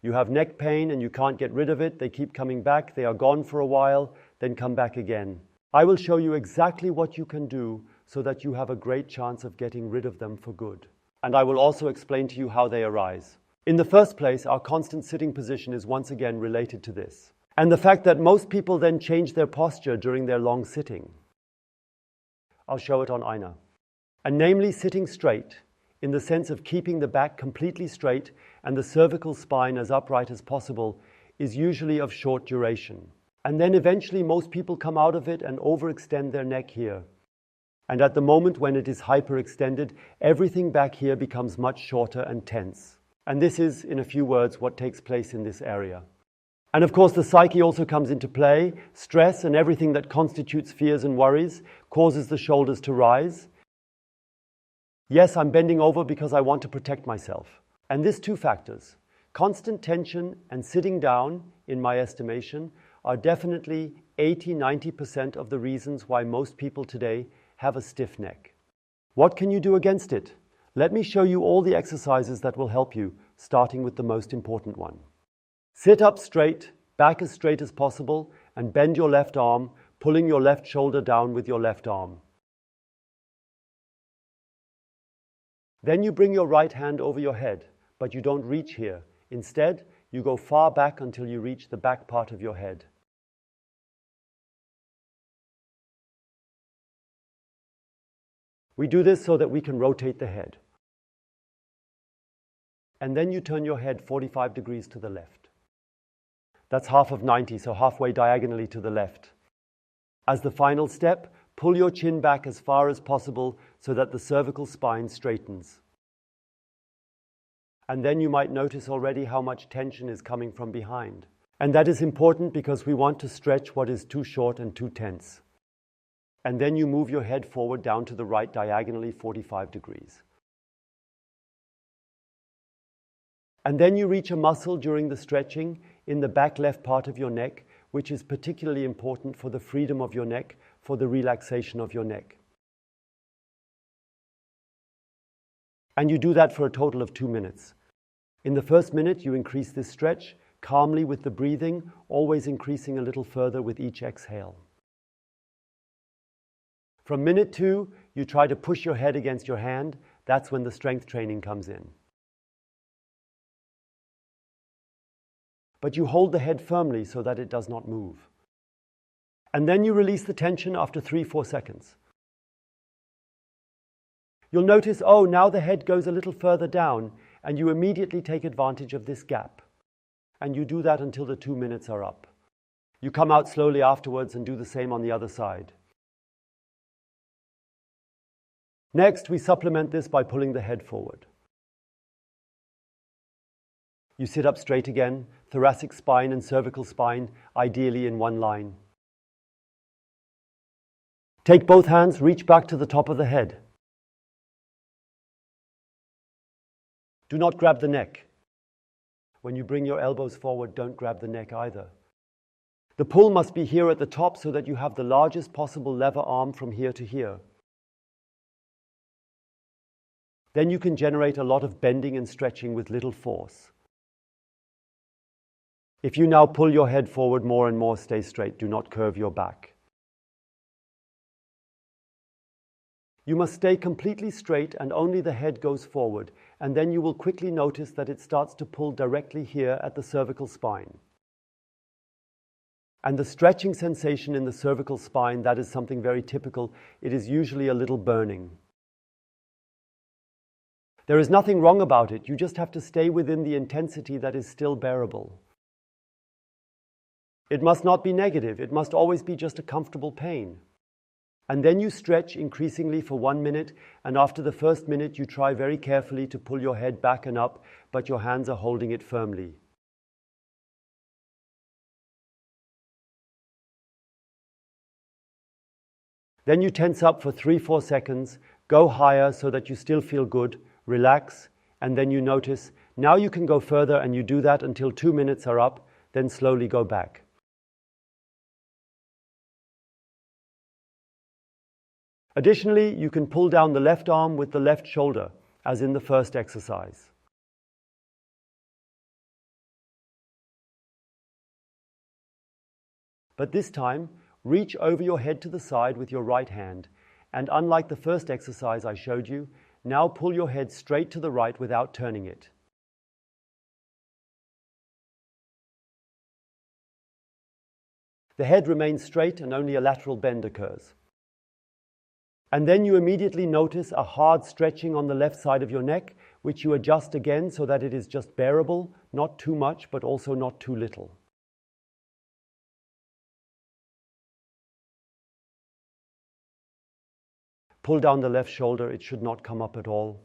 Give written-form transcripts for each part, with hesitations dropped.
You have neck pain and you can't get rid of it. They keep coming back. They are gone for a while, then come back again. I will show you exactly what you can do so that you have a great chance of getting rid of them for good. And I will also explain to you how they arise. In the first place, our constant sitting position is once again related to this. And the fact that most people then change their posture during their long sitting. I'll show it on Aina. And namely sitting straight, in the sense of keeping the back completely straight and the cervical spine as upright as possible, is usually of short duration. And then eventually most people come out of it and overextend their neck here. And at the moment when it is hyperextended, everything back here becomes much shorter and tense. And this is, in a few words, what takes place in this area. And of course the psyche also comes into play. Stress and everything that constitutes fears and worries causes the shoulders to rise. Yes, I'm bending over because I want to protect myself. And these two factors, constant tension and sitting down, in my estimation, are definitely 80–90% of the reasons why most people today have a stiff neck. What can you do against it? Let me show you all the exercises that will help you, starting with the most important one. Sit up straight, back as straight as possible, and bend your left arm, pulling your left shoulder down with your left arm. Then you bring your right hand over your head, but you don't reach here. Instead, you go far back until you reach the back part of your head. We do this so that we can rotate the head. And then you turn your head 45 degrees to the left. That's half of 90, so halfway diagonally to the left. As the final step, pull your chin back as far as possible so that the cervical spine straightens. And then you might notice already how much tension is coming from behind. And that is important because we want to stretch what is too short and too tense. And then you move your head forward down to the right diagonally 45 degrees. And then you reach a muscle during the stretching in the back left part of your neck, which is particularly important for the freedom of your neck, for the relaxation of your neck. And you do that for a total of 2 minutes. In the first minute, you increase this stretch calmly with the breathing, always increasing a little further with each exhale. From minute 2, you try to push your head against your hand. That's when the strength training comes in. But you hold the head firmly so that it does not move. And then you release the tension after 3–4 seconds. You'll notice, oh, now the head goes a little further down, and you immediately take advantage of this gap. And you do that until the 2 minutes are up. You come out slowly afterwards and do the same on the other side. Next, we supplement this by pulling the head forward. You sit up straight again, thoracic spine and cervical spine, ideally in one line. Take both hands, reach back to the top of the head. Do not grab the neck. When you bring your elbows forward, don't grab the neck either. The pull must be here at the top so that you have the largest possible lever arm from here to here. Then you can generate a lot of bending and stretching with little force. If you now pull your head forward more and more, stay straight. Do not curve your back. You must stay completely straight and only the head goes forward, and then you will quickly notice that it starts to pull directly here at the cervical spine. And the stretching sensation in the cervical spine, that is something very typical. It is usually a little burning. There is nothing wrong about it. You just have to stay within the intensity that is still bearable. It must not be negative. It must always be just a comfortable pain. And then you stretch increasingly for 1 minute, and after the first minute you try very carefully to pull your head back and up, but your hands are holding it firmly. Then you tense up for 3–4 seconds, go higher so that you still feel good, relax, and then you notice, now you can go further, and you do that until 2 minutes are up, then slowly go back. Additionally, you can pull down the left arm with the left shoulder, as in the first exercise. But this time, reach over your head to the side with your right hand, and unlike the first exercise I showed you, now pull your head straight to the right without turning it. The head remains straight and only a lateral bend occurs. And then you immediately notice a hard stretching on the left side of your neck, which you adjust again so that it is just bearable, not too much, but also not too little. Pull down the left shoulder, it should not come up at all.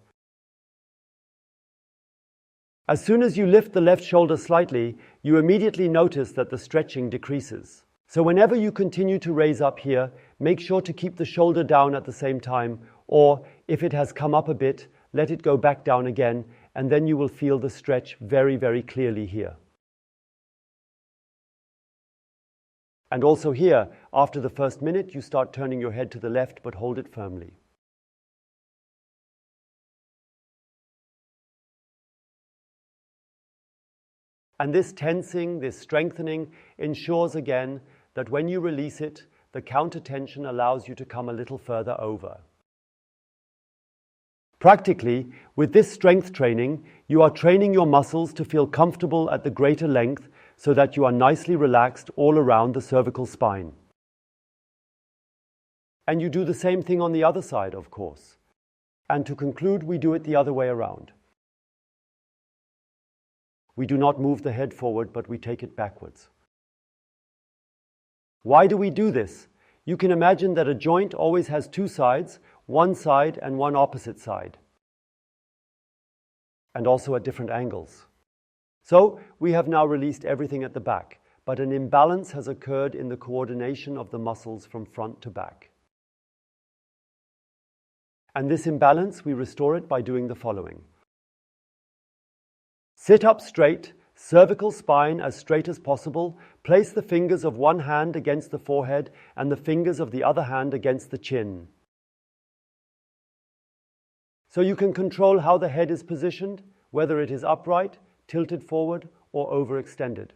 As soon as you lift the left shoulder slightly, you immediately notice that the stretching decreases. So whenever you continue to raise up here, make sure to keep the shoulder down at the same time, or if it has come up a bit, let it go back down again, and then you will feel the stretch very, very clearly here. And also here, after the first minute, you start turning your head to the left, but hold it firmly. And this tensing, this strengthening, ensures again that when you release it, the counter tension allows you to come a little further over. Practically, with this strength training, you are training your muscles to feel comfortable at the greater length so that you are nicely relaxed all around the cervical spine. And you do the same thing on the other side, of course. And to conclude, we do it the other way around. We do not move the head forward, but we take it backwards. Why do we do this? You can imagine that a joint always has two sides, one side and one opposite side, and also at different angles. So we have now released everything at the back, but an imbalance has occurred in the coordination of the muscles from front to back. And this imbalance, we restore it by doing the following. Sit up straight, cervical spine as straight as possible. Place the fingers of one hand against the forehead and the fingers of the other hand against the chin. So you can control how the head is positioned, whether it is upright, tilted forward, or overextended.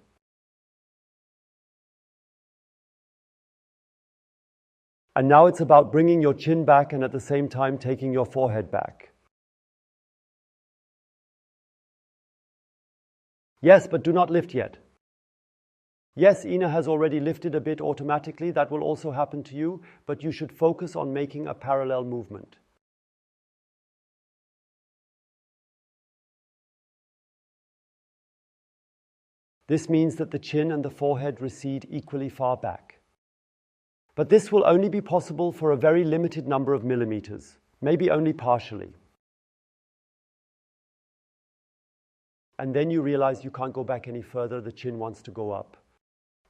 And now it's about bringing your chin back and at the same time taking your forehead back. Yes, but do not lift yet. Yes, Ina has already lifted a bit automatically. That will also happen to you, but you should focus on making a parallel movement. This means that the chin and the forehead recede equally far back. But this will only be possible for a very limited number of millimeters, maybe only partially. And then you realize you can't go back any further, the chin wants to go up.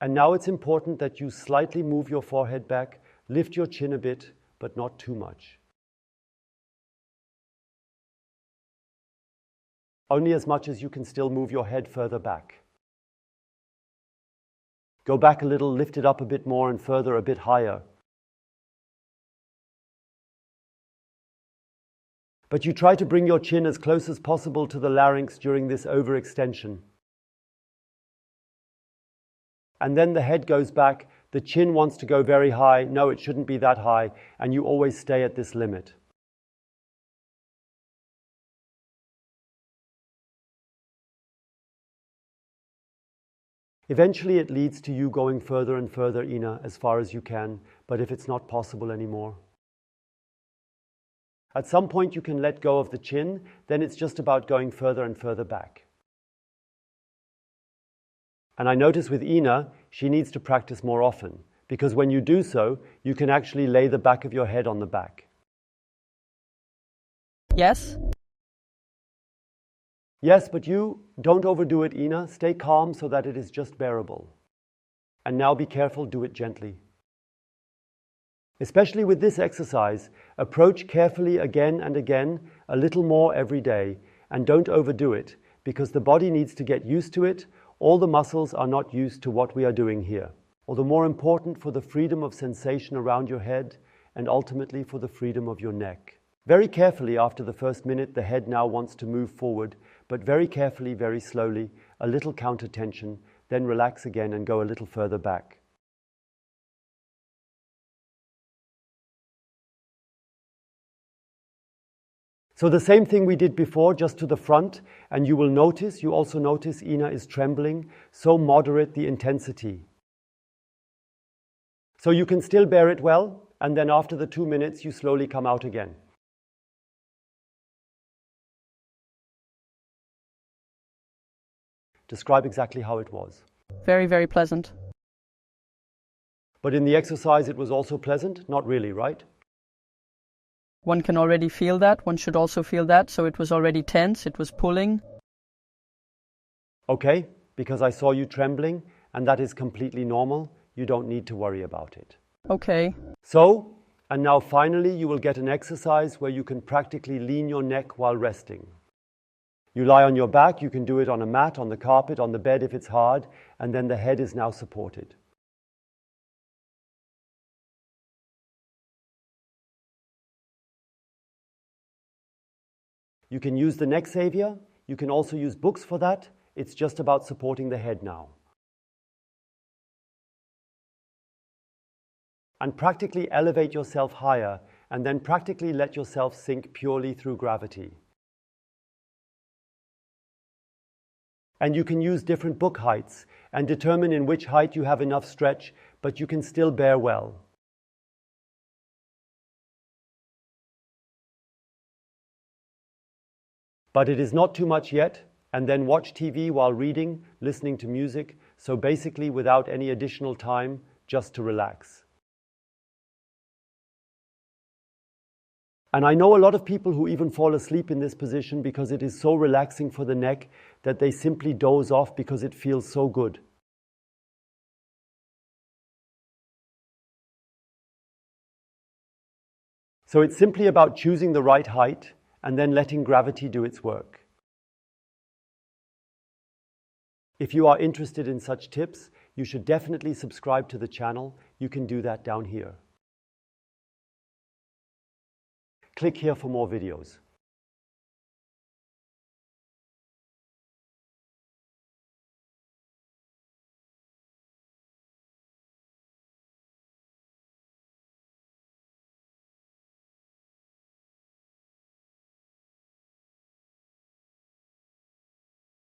And now it's important that you slightly move your forehead back, lift your chin a bit, but not too much. Only as much as you can still move your head further back. Go back a little, lift it up a bit more and further a bit higher. But you try to bring your chin as close as possible to the larynx during this overextension. And then the head goes back, the chin wants to go very high. No, it shouldn't be that high, and you always stay at this limit. Eventually it leads to you going further and further, Ina, as far as you can, but if it's not possible anymore. At some point you can let go of the chin, then it's just about going further and further back. And I notice with Ina, she needs to practice more often, because when you do so, you can actually lay the back of your head on the back. Yes? Yes, but you don't overdo it, Ina. Stay calm so that it is just bearable. And now be careful, do it gently. Especially with this exercise, approach carefully again and again, a little more every day, and don't overdo it, because the body needs to get used to it. All the muscles are not used to what we are doing here. All the more important for the freedom of sensation around your head, and ultimately for the freedom of your neck. Very carefully, after the first minute, the head now wants to move forward, but very carefully, very slowly, a little counter tension, then relax again and go a little further back. So the same thing we did before, just to the front, and you also notice Ina is trembling, so moderate the intensity. So you can still bear it well, and then after the 2 minutes, you slowly come out again. Describe exactly how it was. Very, very pleasant. But in the exercise, it was also pleasant? Not really, right? One can already feel that. One should also feel that. So it was already tense. It was pulling. Okay, because I saw you trembling, and that is completely normal. You don't need to worry about it. Okay. So, and now finally, you will get an exercise where you can practically lean your neck while resting. You lie on your back, you can do it on a mat, on the carpet, on the bed if it's hard, and then the head is now supported. You can use the neck savior. You can also use books for that. It's just about supporting the head now. And practically elevate yourself higher, and then practically let yourself sink purely through gravity. And you can use different book heights and determine in which height you have enough stretch, but you can still bear well. But it is not too much yet, and then watch TV while reading, listening to music, so basically without any additional time, just to relax. And I know a lot of people who even fall asleep in this position because it is so relaxing for the neck that they simply doze off because it feels so good. So it's simply about choosing the right height and then letting gravity do its work. If you are interested in such tips, you should definitely subscribe to the channel. You can do that down here. Click here for more videos.